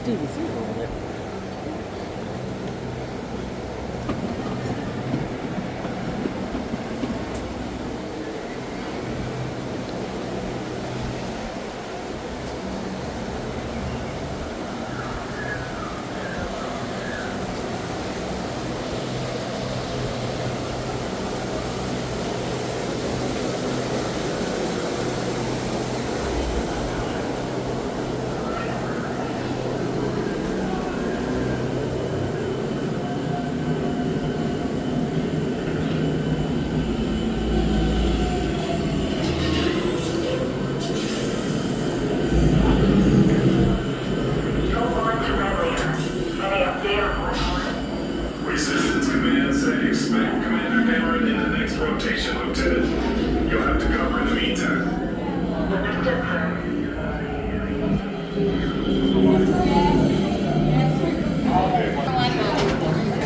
students here over there. Resistance command say expect Commander Cameron in the next rotation, Lieutenant. You'll have to cover in the meantime.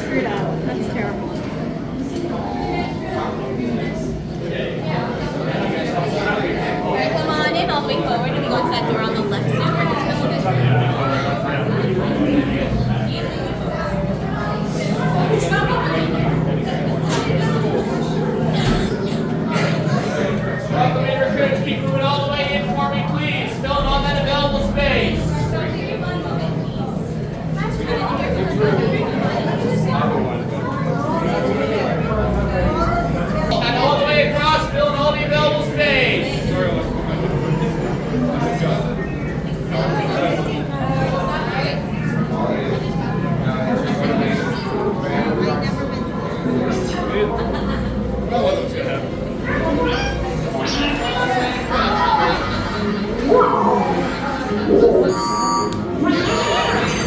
Screwed up. That's terrible. Alright, come on in all the way forward and we go into that door on the left soon. We're just Welcome in recruits, keep moving all the way in for me, please. Filling on that available space. And all the way across, filling all the available space.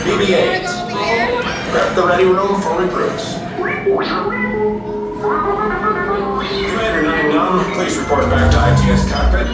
BB-8, prep the ready room for recruits. Commander 9-9, please report back to ITS cockpit.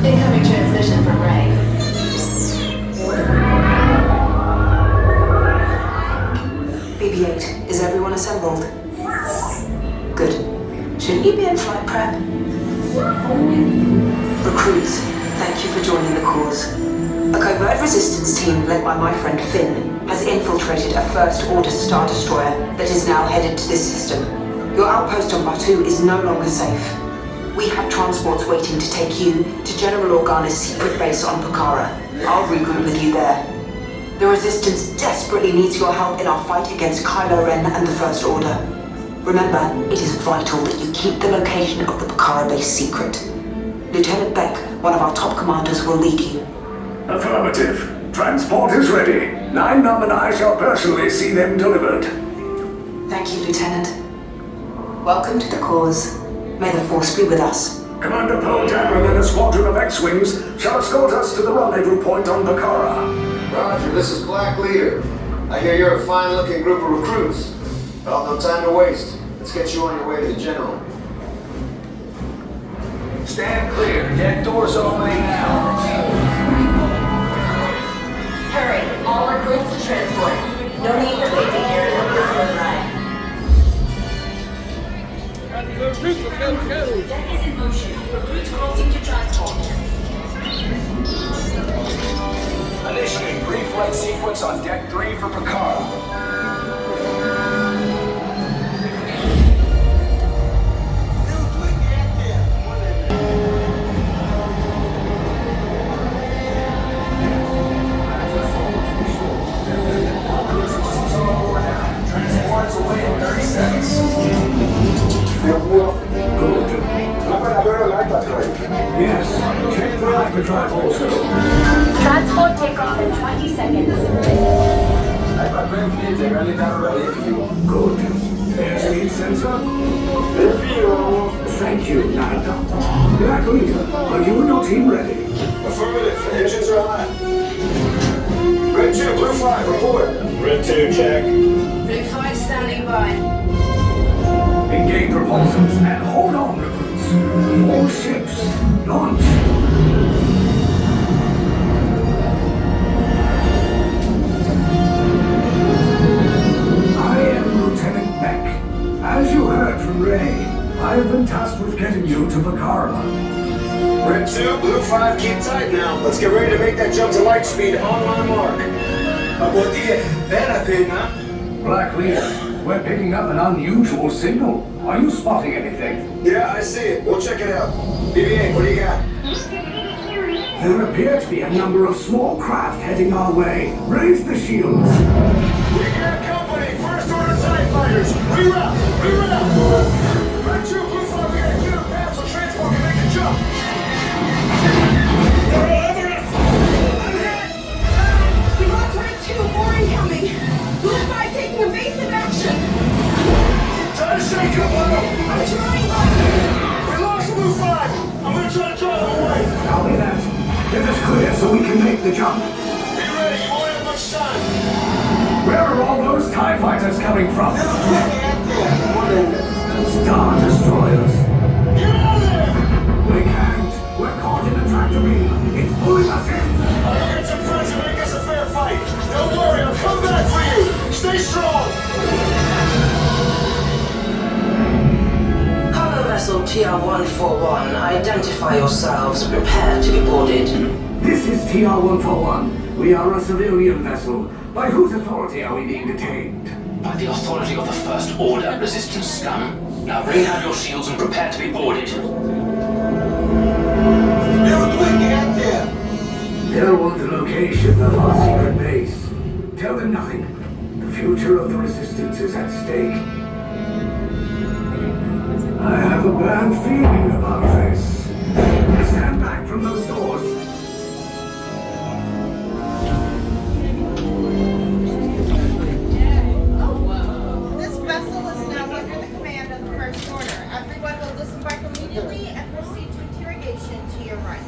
Incoming transmission from Ray. BB-8, is everyone assembled? Good. Should he be in flight prep? Recruits, thank you for joining the cause. A covert resistance team led by my friend Finn has infiltrated a First Order Star Destroyer that is now headed to this system. Your outpost on Batu is no longer safe. We have transports waiting to take you to General Organa's secret base on Pucara. I'll regroup with you there. The Resistance desperately needs your help in our fight against Kylo Ren and the First Order. Remember, it is vital that you keep the location of the Pucara base secret. Lieutenant Beck, one of our top commanders, will lead you. Affirmative. Transport is ready. 9-9 and I shall personally see them delivered. Thank you, Lieutenant. Welcome to the cause. May the Force be with us. Commander Poe Dameron and a squadron of X-Wings shall escort us to the rendezvous point on Pucara. Roger, this is Black Leader. I hear you're a fine-looking group of recruits. Well, no time to waste. Let's get you on your way to the General. Stand clear, deck doors opening now. Hurry, all recruits to transport. No need for safety gear in the smooth ride. Deck is in motion. Recruits crossing to transport. Initiate pre-flight sequence on deck 3 for Pucara. Transport's away in 30 seconds. Yes, check the hyperdrive also. Transport takeoff in 20 seconds. Good. Airspeed sensor? Thank you, Nanda. Black Leader, are you and your team ready? Affirmative. Engines are hot. Red 2, Blue 5, report. Red 2, check. Blue 5 standing by. Engage propulsors and hold on, recruits. All ships, launch. I am Lieutenant Beck. As you heard from Ray, I have been tasked with getting you to Vakara. Red 2, Blue 5, keep tight now. Let's get ready to make that jump to light speed on my mark. Black Leader, we're picking up an unusual signal. Are you spotting anything? Yeah, I see it. We'll check it out. BB-8, what do you got? There appear to be a number of small craft heading our way. Raise the shields. We got company. First order TIE fighters. Reroute. Reroute. Red 2, Blue 5, we got a clear path so transport can make the jump. We lost Red 2, more incoming. Blue 5 taking evasive action. Try to shake him, Lando. I'm trying, We lost Blue 5. I'm gonna try to drive him away. Copy that. Get us clear so we can make the jump. Be ready. You won't have much time. Where are all those TIE fighters coming from? Star Destroyers. Get out of there. We can't. We're caught in a tractor beam. It's pulling us in. I'll get some friends and make us a fair fight. Don't worry, I'll come back for you. Stay strong. Cargo vessel TR-141, identify yourselves and prepare to be boarded. This is TR-141. We are a civilian vessel. By whose authority are we being detained? By the authority of the First Order, Resistance scum. Now bring down your shields and prepare to be boarded. They'll want the location of our secret base. Tell them nothing. The future of the Resistance is at stake. I have a bad feeling about this. Stand back from those doors. This vessel is now under the command of the First Order. Everyone will disembark immediately and proceed to interrogation to your right.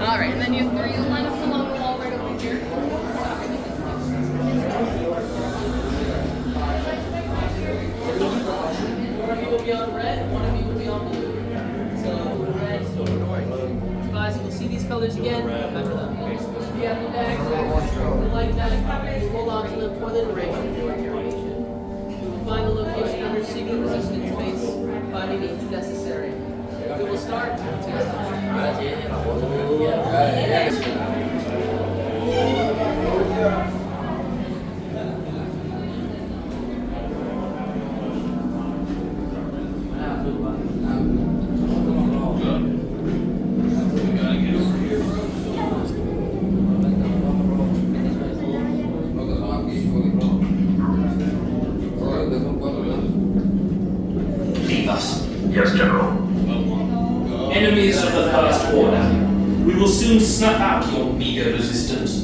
Alright, and then you three will line up along the wall right over here. One of you will be on red, one of you will be on blue. So red, guys, you'll see these colors again. Remember them. If you have the bags, like that, hold on to them for the duration of your interrogation. You will find the location of your secret resistance base by any means necessary. We will start. Leave us. Yes, General. Enemies of the First Order. We will soon snuff out your meager resistance.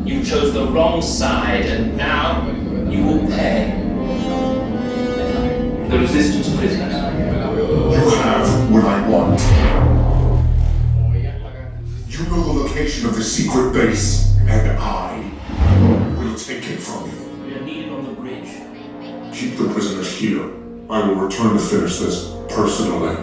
You chose the wrong side, and now you will pay. The resistance prisoners. You have what I want. You know the location of the secret base, and I will take it from you. We are needed on the bridge. Keep the prisoners here. I will return to finish this personally.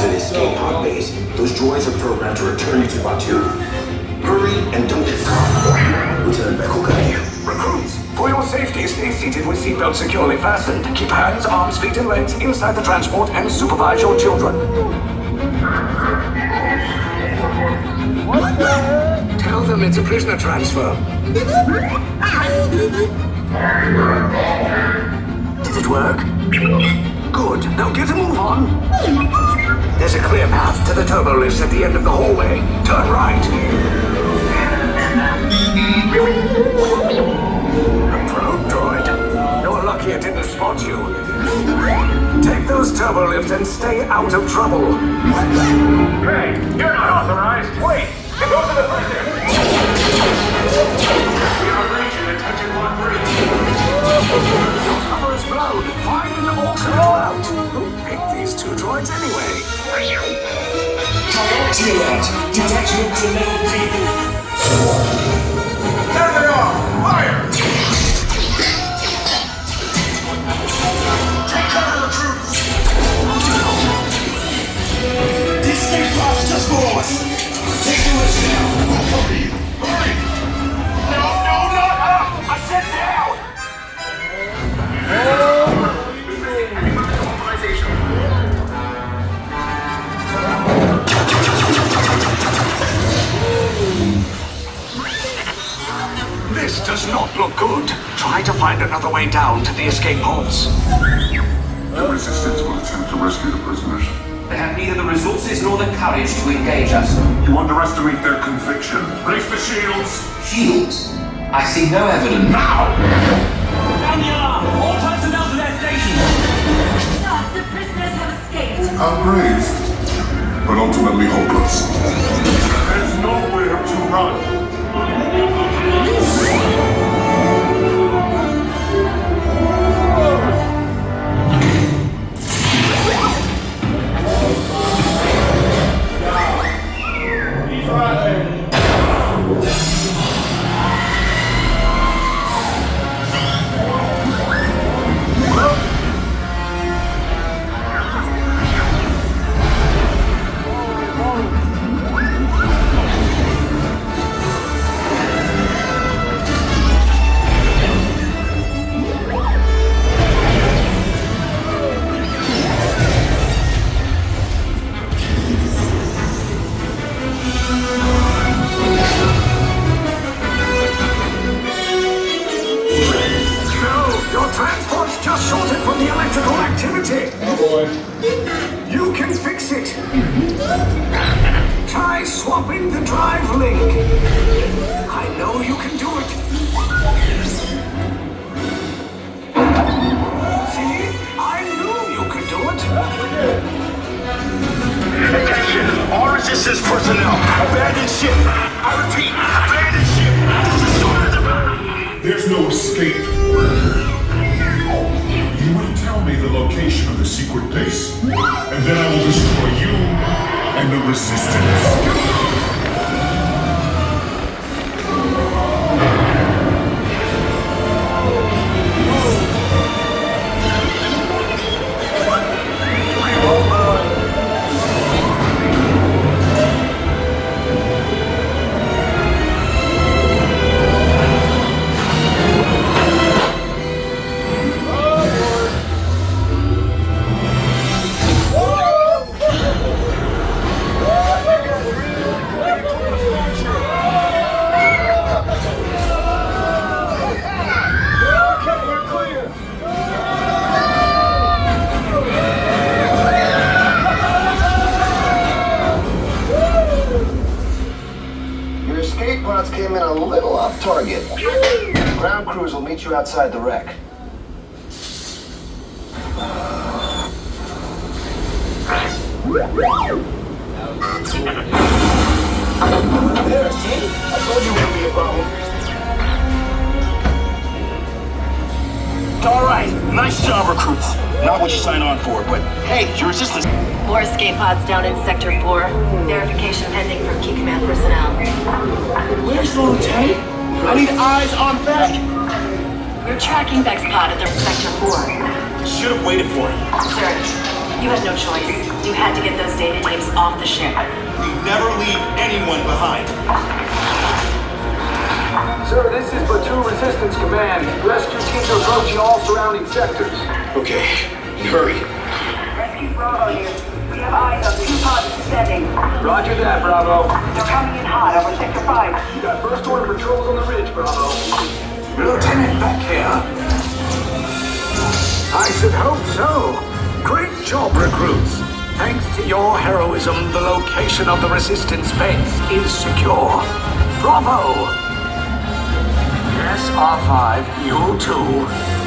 To the escape pod base. Those droids are programmed to return you to Batu. Hurry and don't get caught. Lieutenant Beck will guide you. Recruits, for your safety, stay seated with seatbelts securely fastened. Keep hands, arms, feet, and legs inside the transport and supervise your children. Tell them it's a prisoner transfer. Did it work? Good. Now get a move on. There's a clear path to the turbo lifts at the end of the hallway. Turn right. A probe droid. You're lucky it didn't spot you. Take those turbo lifts and stay out of trouble. Hey, you're not authorized. Wait, it goes to the prisoner. We are breaching attention 1-3. Your cover is blown. Find an alternate route. Who picked these two droids anyway? Priority alert. Detachment to level D. There they are. Fire! Take cover, recruits. The escape pod's just for us. Take the risk now. Hurry! Hurry! No, not up! I said down! This does not look good. Try to find another way down to the escape pods. The resistance will attempt to rescue the prisoners. They have neither the resources nor the courage to engage us. You underestimate their conviction. Raise the shields! Shields? I see no evidence. Now! Sound the alarm! All personnel to their stations! Sir, the prisoners have escaped. I'm brave, but ultimately hopeless. There's nowhere to run. You can fix it. Try swapping the drive link. I know you can do it. See? I knew you could do it. Attention, all resistance personnel. Abandon ship. I repeat, abandon ship. This is sort of There's no escape. You will tell me the location of the secret base, and then I will destroy you and the resistance. meet you outside the wreck. There, see? I told you it would be a problem. All right, nice job, recruits. Not what you signed on for, but hey, your resistance. More escape pods down in Sector 4. Verification pending from Key Command personnel. Where's the lieutenant? I need eyes on Beck. We're tracking Beck's pod at the Sector 4. Should have waited for him. Sir, you had no choice. You had to get those data tapes off the ship. We never leave anyone behind. Sir, this is Platoon Resistance Command. Rescue teams are approaching all surrounding sectors. Okay, and hurry. Rescue Bravo here. We have eyes on 2 pods descending. Roger that, Bravo. They're coming in hot over Sector 5. You got first order patrols on the ridge, Bravo. Lieutenant Beck here. I should hope so. Great job, recruits. Thanks to your heroism, the location of the Resistance base is secure. Bravo! Yes, R5, you too.